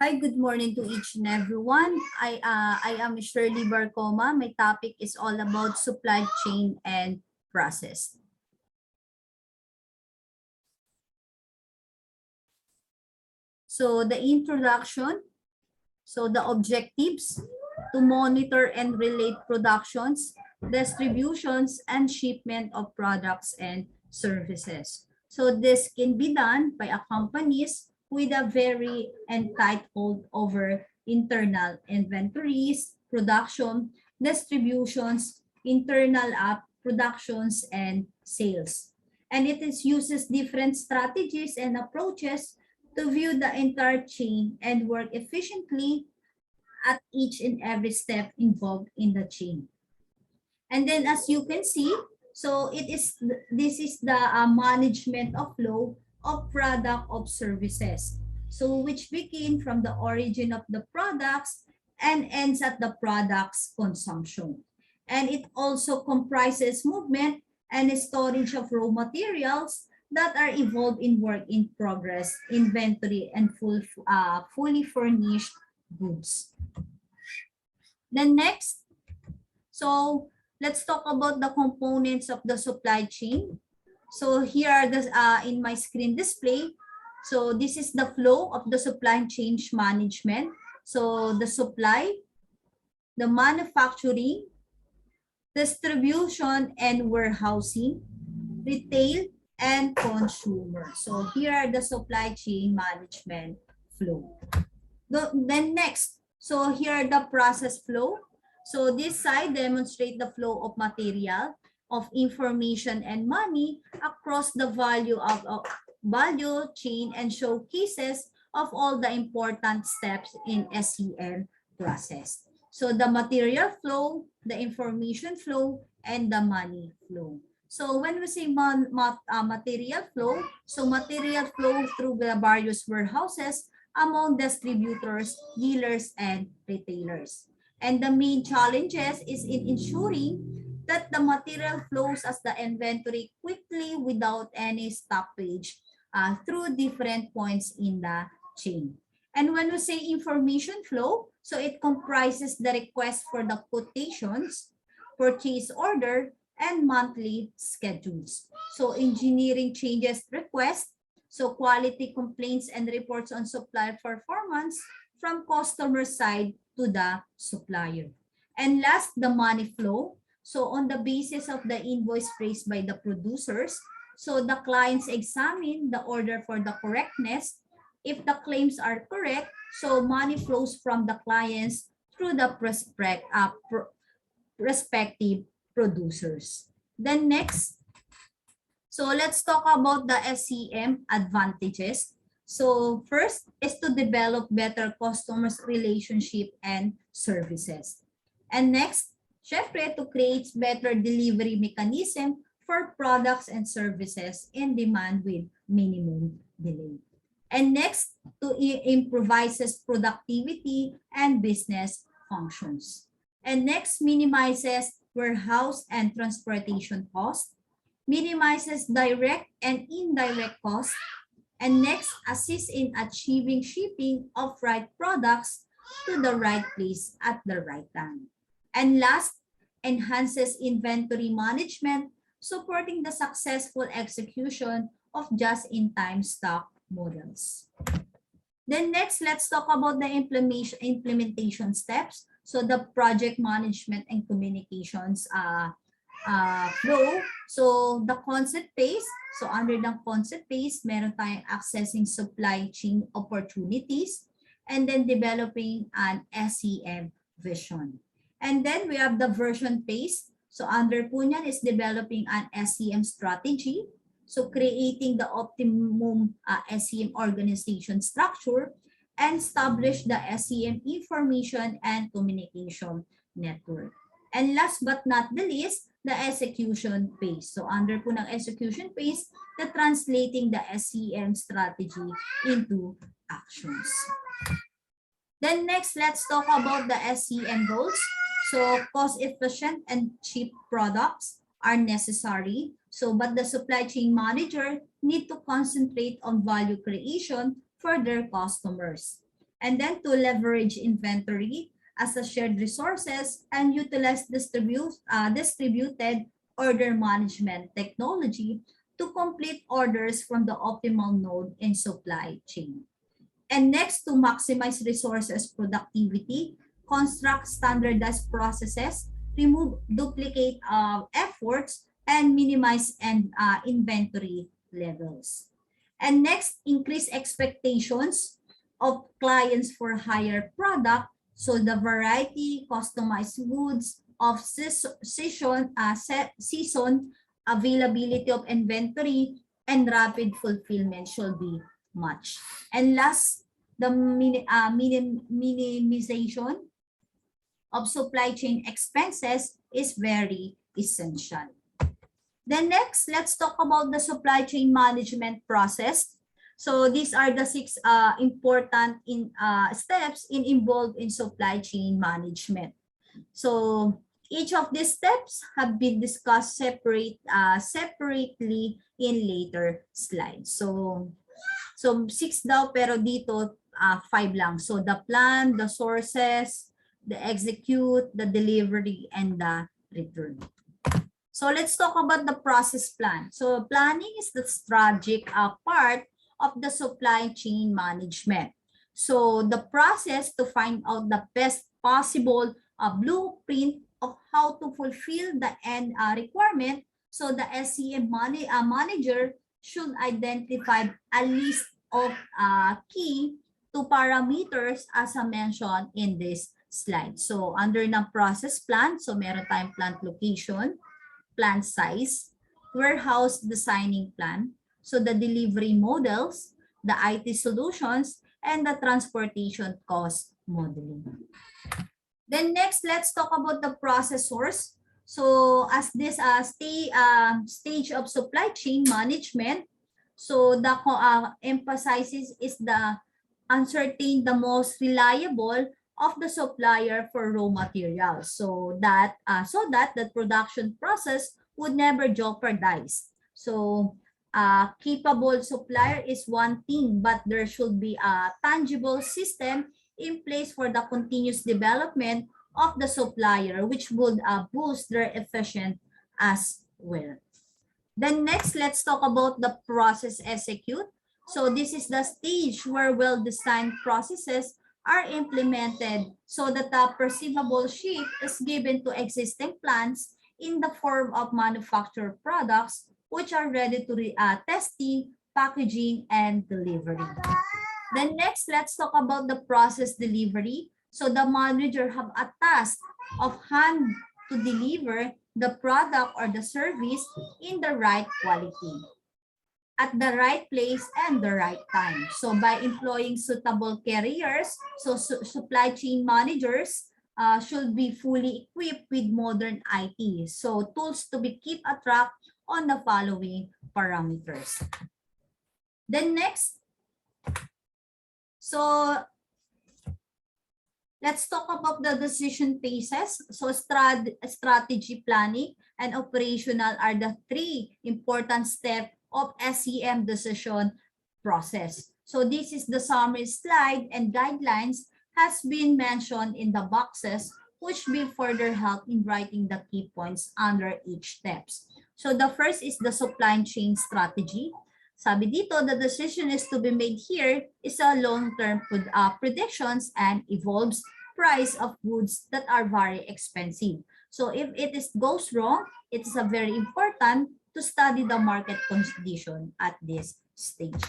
Hi, good morning to each and everyone. I am Shirley Barcoma. My topic is all about supply chain and process. So the introduction, the objectives to monitor and relate productions, distributions, and shipment of products and services. So this can be done by a companies with a very and tight hold over internal inventories, production, distributions, internal productions, and sales. And it is uses different strategies and approaches to view the entire chain and work efficiently at each and every step involved in the chain. And then as you can see, so this is the management of flow of product of services. So which begin from the origin of the products and ends at the product's consumption. And it also comprises movement and storage of raw materials that are involved in work in progress, inventory, and fully furnished goods. Then next, so let's talk about the components of the supply chain. So here are the in my screen display. So this is the flow of the supply chain management. So the supply, the manufacturing, distribution and warehousing, retail, and consumer. So here are the supply chain management flow. Then next, so here are the process flow. So this side demonstrate the flow of material, of information and money across the value chain and showcases of all the important steps in SCM process. So the material flow, the information flow, and the money flow. So when we say material flow, so material flow through the various warehouses among distributors, dealers, and retailers. And the main challenges is in ensuring that the material flows as the inventory quickly without any stoppage through different points in the chain. And when we say information flow, so it comprises the request for the quotations, purchase order, and monthly schedules. So engineering changes request, so quality complaints and reports on supplier performance from customer side to the supplier. And last, the money flow. So on the basis of the invoice raised by the producers, so the clients examine the order for the correctness. If the claims are correct, so money flows from the clients through the respective producers. Then next, so let's talk about the SCM advantages. So first is to develop better customers relationship and services. And next, syempre, to create better delivery mechanism for products and services in demand with minimum delay. And next, to improvises productivity and business functions. And next, minimizes warehouse and transportation costs, minimizes direct and indirect costs, and next, assist in achieving shipping of right products to the right place at the right time. And last, enhances inventory management, supporting the successful execution of just-in-time stock models. Then next, let's talk about the implementation steps. So the project management and communications flow. So the concept phase, so under the concept phase, meron tayong accessing supply chain opportunities and then developing an SCM vision. And then we have the version phase. So under po niyan is developing an SCM strategy. So creating the optimum SCM organization structure and establish the SCM information and communication network. And last but not the least, the execution phase. So under po ng execution phase, the translating the SCM strategy into actions. Then next, let's talk about the SCM goals. So cost-efficient and cheap products are necessary. So, but the supply chain manager need to concentrate on value creation for their customers. And then to leverage inventory as a shared resources and utilize distributed order management technology to complete orders from the optimal node in supply chain. And next, to maximize resources productivity, construct standardized processes, remove duplicate efforts, and minimize inventory levels. And next, increase expectations of clients for higher product. So the variety, customized goods of season, availability of inventory, and rapid fulfillment should be much. And last, the minimization of supply chain expenses is very essential. Then next, let's talk about the supply chain management process. So these are the 6 important steps involved in supply chain management. So each of these steps have been discussed separately in later slides. So 6 daw, pero dito 5 lang. So the plan, the sources, the execute, the delivery, and the return. So let's talk about the process plan. So planning is the strategic part of the supply chain management. So the process to find out the best possible blueprint of how to fulfill the end requirement. So the SCM manager should identify a list of key 2 parameters as I mentioned in this slide. So under ng process plan, so meron tayong plant location, plant size, warehouse designing plan, so the delivery models, the IT solutions, and the transportation cost modeling. Then next, let's talk about the processors. So as this stage of supply chain management, so the emphasizes is the uncertain, the most reliable of the supplier for raw materials, so that the production process would never jeopardize. So capable supplier is one thing, but there should be a tangible system in place for the continuous development of the supplier, which would boost their efficiency as well. Then next, let's talk about the process execute. So this is the stage where well-designed processes are implemented so that the perceivable shift is given to existing plants in the form of manufactured products which are ready to testing, packaging, and delivery. Then next, let's talk about the process delivery. So the manager have a task of hand to deliver the product or the service in the right quality, at the right place and the right time. So by employing suitable carriers, so supply chain managers should be fully equipped with modern IT. So tools to be keep a track on the following parameters. Then next, so let's talk about the decision phases. So strategy planning and operational are the 3 important steps of SCM decision process. So this is the summary slide, and guidelines has been mentioned in the boxes, which will further help in writing the key points under each steps. So the first is the supply chain strategy. Sabi dito, the decision is to be made here is a long-term predictions and evolves price of goods that are very expensive. So if it goes wrong, it is a very important to study the market condition at this stage.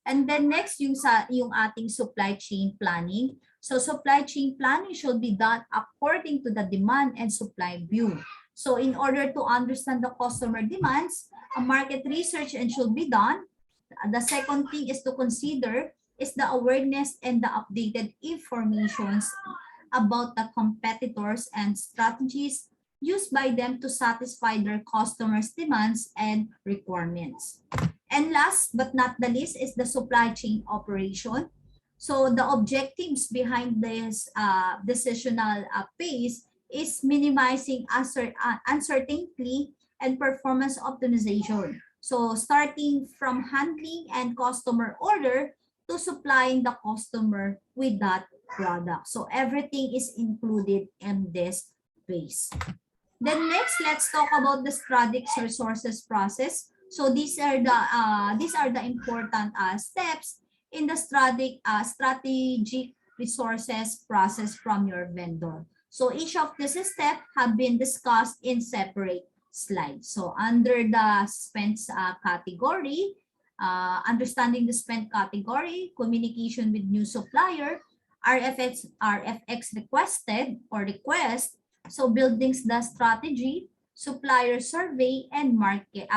And then next, yung ating supply chain planning. So supply chain planning should be done according to the demand and supply view. So in order to understand the customer demands, a market research and should be done. The second thing is to consider is the awareness and the updated informations about the competitors and strategies used by them to satisfy their customers' demands and requirements. And last but not the least is the supply chain operation. So the objectives behind this decisional phase is minimizing uncertainty and performance optimization. So starting from handling and customer order to supplying the customer with that product. So everything is included in this phase. Then next, let's talk about the strategic resources process. So these are the important steps in the strategic resources process from your vendor. So each of these steps have been discussed in separate slides. So under the spend category, understanding the spend category, communication with new supplier, RFX requested or request. So buildings the strategy, supplier survey, and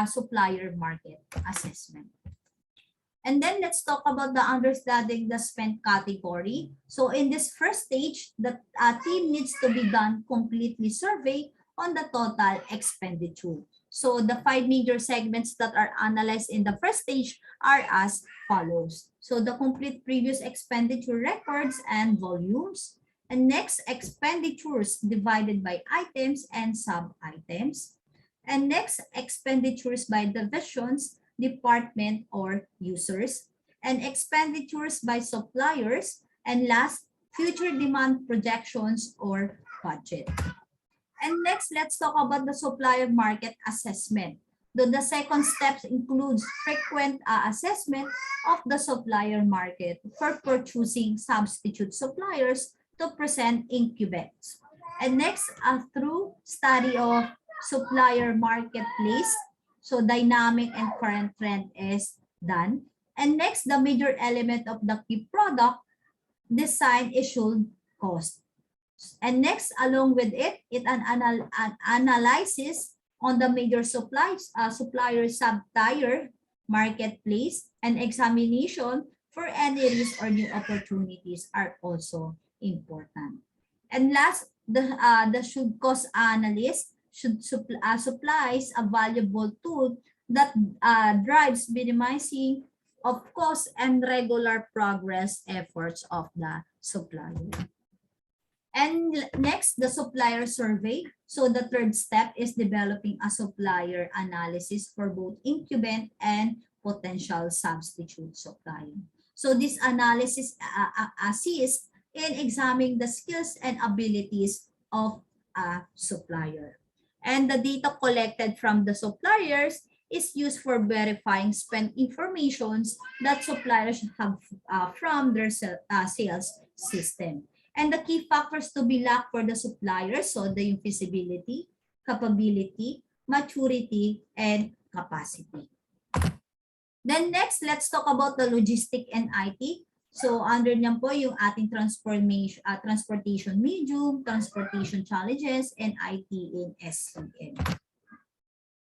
supplier market assessment. And then let's talk about the understanding the spend category. So in this first stage, the team needs to be done completely survey on the total expenditure. So the 5 major segments that are analyzed in the first stage are as follows. So the complete previous expenditure records and volumes. And next, expenditures divided by items and sub-items. And next, expenditures by divisions, department, or users. And expenditures by suppliers. And last, future demand projections or budget. And next, let's talk about the supplier market assessment. The second step includes frequent assessment of the supplier market for purchasing substitute suppliers to present incubates. And next, through study of supplier marketplace, so dynamic and current trend is done. And next, the major element of the key product design issued cost. And next, along with it, an analysis on the major supplier sub-tier marketplace and examination for any risk or new opportunities are also important. And last, the should cost analyst supplies a valuable tool that drives minimizing of cost and regular progress efforts of the supplier. And next, the supplier survey. So the third step is developing a supplier analysis for both incumbent and potential substitute supplier. So this analysis assists in examining the skills and abilities of a supplier. And the data collected from the suppliers is used for verifying spend informations that suppliers have from their sales system. And the key factors to be locked for the suppliers, so the feasibility, capability, maturity, and capacity. Then next, let's talk about the logistic and IT. So under niyan po yung ating transportation medium, transportation challenges, and IT in SCM.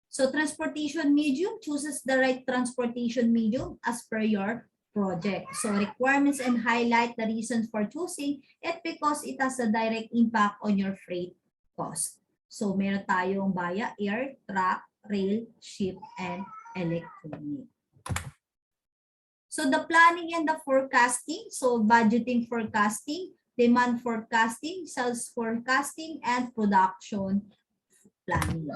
So transportation medium chooses the right transportation medium as per your project. So requirements and highlight the reasons for choosing it because it has a direct impact on your freight cost. So meron tayong via air, truck, rail, ship, and electronic. So the planning and the forecasting, so budgeting forecasting, demand forecasting, sales forecasting, and production planning.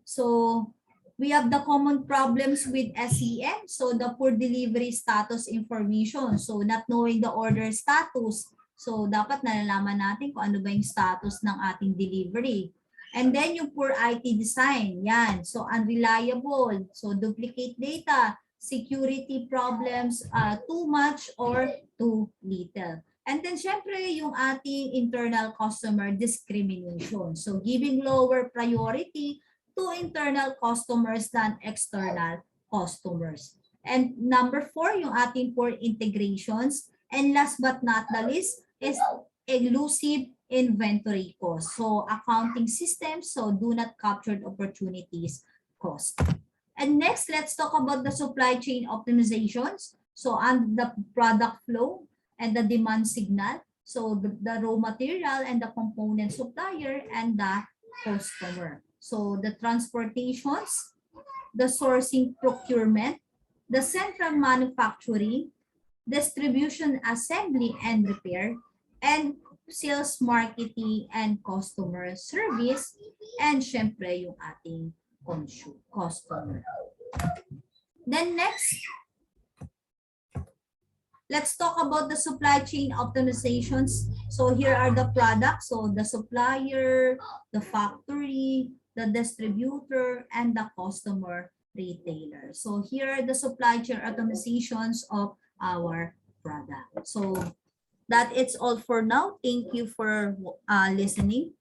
So we have the common problems with SEM. So the poor delivery status information. So not knowing the order status. So dapat nalalaman natin kung ano ba yung status ng ating delivery. And then yung poor IT design. Yan. So unreliable. So duplicate data. Security problems, too much or too little. And then syempre yung ating internal customer discrimination. So giving lower priority to internal customers than external customers. And number 4, yung ating poor integrations. And last but not the least is elusive inventory cost. So accounting systems, so do not capture opportunities cost. And next, let's talk about the supply chain optimizations. So on the product flow and the demand signal. So the raw material and the component supplier and the customer. So the transportations, the sourcing procurement, the central manufacturing, distribution assembly and repair, and sales marketing and customer service, and syempre yung ating customer. Then next, let's talk about the supply chain optimizations. So here are the products. So the supplier, the factory, the distributor, and the customer retailer. So here are the supply chain optimizations of our product. So that it's all for now. Thank you for listening.